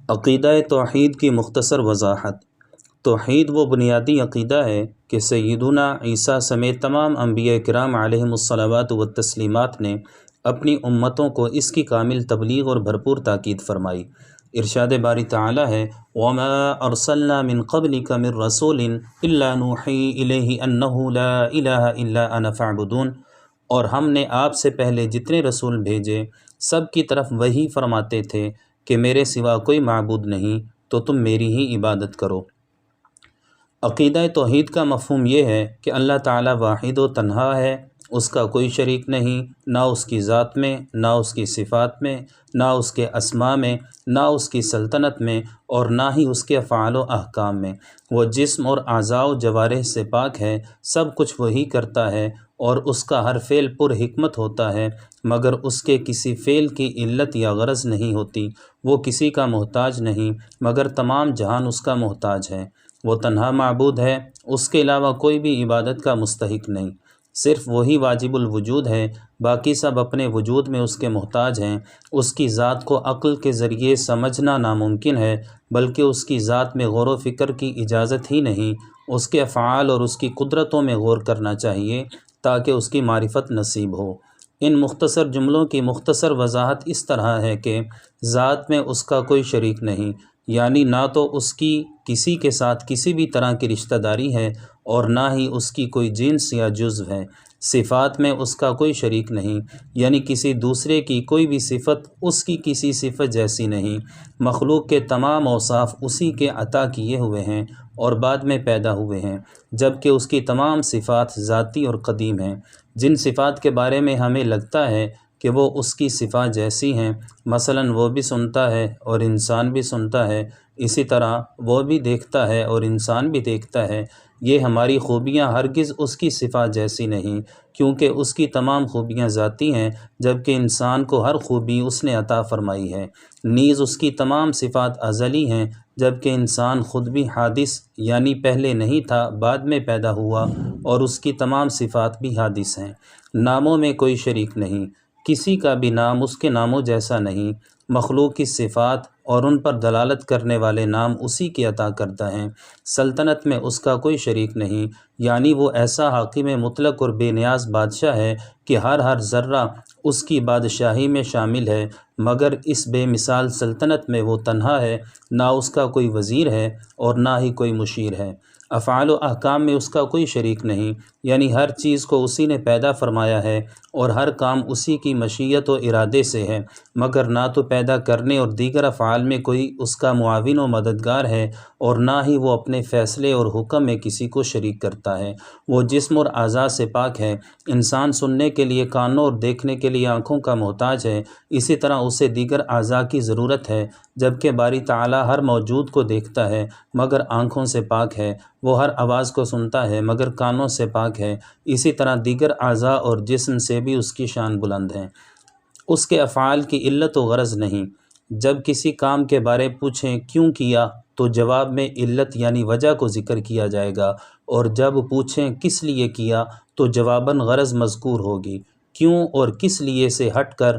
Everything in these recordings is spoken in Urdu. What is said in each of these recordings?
عقیدہ توحید کی مختصر وضاحت۔ توحید وہ بنیادی عقیدہ ہے کہ سیدنا عیسیٰ سمیت تمام انبیاء کرام علیہم الصلوات والتسلیمات نے اپنی امتوں کو اس کی کامل تبلیغ اور بھرپور تاکید فرمائی۔ ارشاد باری تعالی ہے وَمَا أَرْسَلْنَا مِن قَبْلِكَ مِن رَّسُولٍ إِلَّا نُوحِي إِلَيْهِ أَنَّهُ لَا إِلَٰهَ إِلَّا أَنَا فَاعْبُدُونِ، اور ہم نے آپ سے پہلے جتنے رسول بھیجے سب کی طرف وہی فرماتے تھے کہ میرے سوا کوئی معبود نہیں تو تم میری ہی عبادت کرو۔ عقیدہ توحید کا مفہوم یہ ہے کہ اللہ تعالیٰ واحد و تنہا ہے، اس کا کوئی شریک نہیں، نہ اس کی ذات میں، نہ اس کی صفات میں، نہ اس کے اسماء میں، نہ اس کی سلطنت میں، اور نہ ہی اس کے افعال و احکام میں۔ وہ جسم اور اعضاء و جوارح سے پاک ہے، سب کچھ وہی کرتا ہے، اور اس کا ہر فعل پر حکمت ہوتا ہے، مگر اس کے کسی فعل کی علت یا غرض نہیں ہوتی۔ وہ کسی کا محتاج نہیں، مگر تمام جہان اس کا محتاج ہے۔ وہ تنہا معبود ہے، اس کے علاوہ کوئی بھی عبادت کا مستحق نہیں۔ صرف وہی واجب الوجود ہے، باقی سب اپنے وجود میں اس کے محتاج ہیں۔ اس کی ذات کو عقل کے ذریعے سمجھنا ناممکن ہے، بلکہ اس کی ذات میں غور و فکر کی اجازت ہی نہیں۔ اس کے افعال اور اس کی قدرتوں میں غور کرنا چاہیے تاکہ اس کی معرفت نصیب ہو۔ ان مختصر جملوں کی مختصر وضاحت اس طرح ہے کہ ذات میں اس کا کوئی شریک نہیں، یعنی نہ تو اس کی کسی کے ساتھ کسی بھی طرح کی رشتہ داری ہے اور نہ ہی اس کی کوئی جنس یا جزو ہے۔ صفات میں اس کا کوئی شریک نہیں، یعنی کسی دوسرے کی کوئی بھی صفت اس کی کسی صفت جیسی نہیں۔ مخلوق کے تمام اوصاف اسی کے عطا کیے ہوئے ہیں اور بعد میں پیدا ہوئے ہیں، جبکہ اس کی تمام صفات ذاتی اور قدیم ہیں۔ جن صفات کے بارے میں ہمیں لگتا ہے کہ وہ اس کی صفات جیسی ہیں، مثلاً وہ بھی سنتا ہے اور انسان بھی سنتا ہے، اسی طرح وہ بھی دیکھتا ہے اور انسان بھی دیکھتا ہے، یہ ہماری خوبیاں ہرگز اس کی صفات جیسی نہیں، کیونکہ اس کی تمام خوبیاں ذاتی ہیں، جبکہ انسان کو ہر خوبی اس نے عطا فرمائی ہے۔ نیز اس کی تمام صفات ازلی ہیں، جبکہ انسان خود بھی حادث، یعنی پہلے نہیں تھا، بعد میں پیدا ہوا، اور اس کی تمام صفات بھی حادث ہیں۔ ناموں میں کوئی شریک نہیں، کسی کا بھی نام اس کے ناموں جیسا نہیں۔ مخلوق کی صفات اور ان پر دلالت کرنے والے نام اسی کی عطا کرتا ہے۔ سلطنت میں اس کا کوئی شریک نہیں، یعنی وہ ایسا حاکم مطلق اور بے نیاز بادشاہ ہے کہ ہر ذرہ اس کی بادشاہی میں شامل ہے، مگر اس بے مثال سلطنت میں وہ تنہا ہے، نہ اس کا کوئی وزیر ہے اور نہ ہی کوئی مشیر ہے۔ افعال و احکام میں اس کا کوئی شریک نہیں، یعنی ہر چیز کو اسی نے پیدا فرمایا ہے اور ہر کام اسی کی مشیت و ارادے سے ہے، مگر نہ تو پیدا کرنے اور دیگر افعال میں کوئی اس کا معاون و مددگار ہے اور نہ ہی وہ اپنے فیصلے اور حکم میں کسی کو شریک کرتا ہے۔ وہ جسم اور اعضاء سے پاک ہے۔ انسان سننے کے لیے کانوں اور دیکھنے کے لیے آنکھوں کا محتاج ہے، اسی طرح اسے دیگر اعضاء کی ضرورت ہے، جبکہ باری تعالیٰ ہر موجود کو دیکھتا ہے مگر آنکھوں سے پاک ہے۔ وہ ہر آواز کو سنتا ہے مگر کانوں سے پاک ہے، اسی طرح دیگر اعضاء اور جسم سے بھی اس کی شان بلند ہے۔ اس کے افعال کی علت و غرض نہیں۔ جب کسی کام کے بارے پوچھیں کیوں کیا تو جواب میں علت یعنی وجہ کو ذکر کیا جائے گا، اور جب پوچھیں کس لیے کیا تو جواباً غرض مذکور ہوگی۔ کیوں اور کس لیے سے ہٹ کر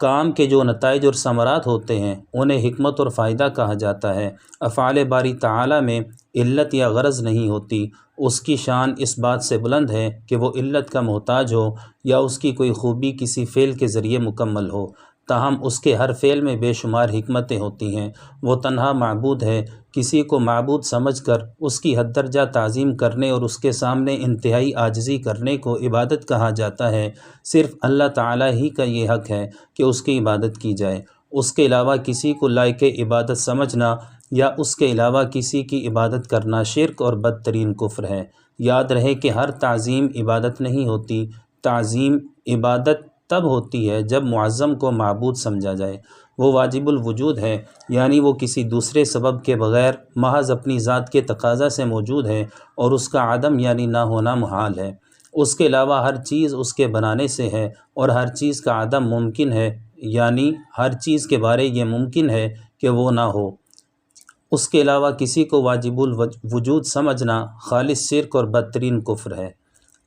کام کے جو نتائج اور ثمرات ہوتے ہیں انہیں حکمت اور فائدہ کہا جاتا ہے۔ افعال باری تعالیٰ میں علت یا غرض نہیں ہوتی۔ اس کی شان اس بات سے بلند ہے کہ وہ علت کا محتاج ہو یا اس کی کوئی خوبی کسی فعل کے ذریعے مکمل ہو، تاہم اس کے ہر فعل میں بے شمار حکمتیں ہوتی ہیں۔ وہ تنہا معبود ہے۔ کسی کو معبود سمجھ کر اس کی حد درجہ تعظیم کرنے اور اس کے سامنے انتہائی عاجزی کرنے کو عبادت کہا جاتا ہے۔ صرف اللہ تعالیٰ ہی کا یہ حق ہے کہ اس کی عبادت کی جائے۔ اس کے علاوہ کسی کو لائق عبادت سمجھنا یا اس کے علاوہ کسی کی عبادت کرنا شرک اور بدترین کفر ہے۔ یاد رہے کہ ہر تعظیم عبادت نہیں ہوتی۔ تعظیم عبادت تب ہوتی ہے جب معظم کو معبود سمجھا جائے۔ وہ واجب الوجود ہے، یعنی وہ کسی دوسرے سبب کے بغیر محض اپنی ذات کے تقاضا سے موجود ہے اور اس کا عدم یعنی نہ ہونا محال ہے۔ اس کے علاوہ ہر چیز اس کے بنانے سے ہے اور ہر چیز کا عدم ممکن ہے، یعنی ہر چیز کے بارے یہ ممکن ہے کہ وہ نہ ہو۔ اس کے علاوہ کسی کو واجب الوجود سمجھنا خالص شرک اور بدترین کفر ہے۔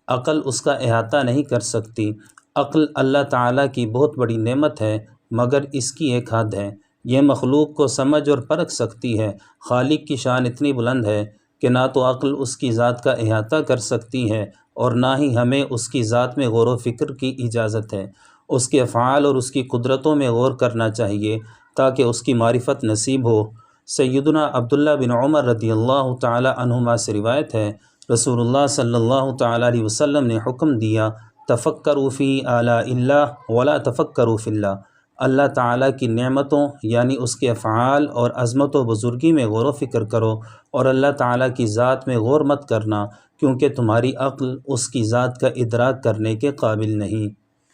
عقل اس کا احاطہ نہیں کر سکتی۔ عقل اللہ تعالیٰ کی بہت بڑی نعمت ہے، مگر اس کی ایک حد ہے۔ یہ مخلوق کو سمجھ اور پرکھ سکتی ہے۔ خالق کی شان اتنی بلند ہے کہ نہ تو عقل اس کی ذات کا احاطہ کر سکتی ہے اور نہ ہی ہمیں اس کی ذات میں غور و فکر کی اجازت ہے۔ اس کے افعال اور اس کی قدرتوں میں غور کرنا چاہیے تاکہ اس کی معرفت نصیب ہو۔ سیدنا عبداللہ بن عمر رضی اللہ تعالی عنہما سے روایت ہے، رسول اللہ صلی اللہ تعالی علیہ وسلم نے حکم دیا، تفکروا فی آلاء اللہ ولا تفکروا فی اللہ، اللہ تعالیٰ کی نعمتوں یعنی اس کے افعال اور عظمت و بزرگی میں غور و فکر کرو، اور اللہ تعالیٰ کی ذات میں غور مت کرنا، کیونکہ تمہاری عقل اس کی ذات کا ادراک کرنے کے قابل نہیں۔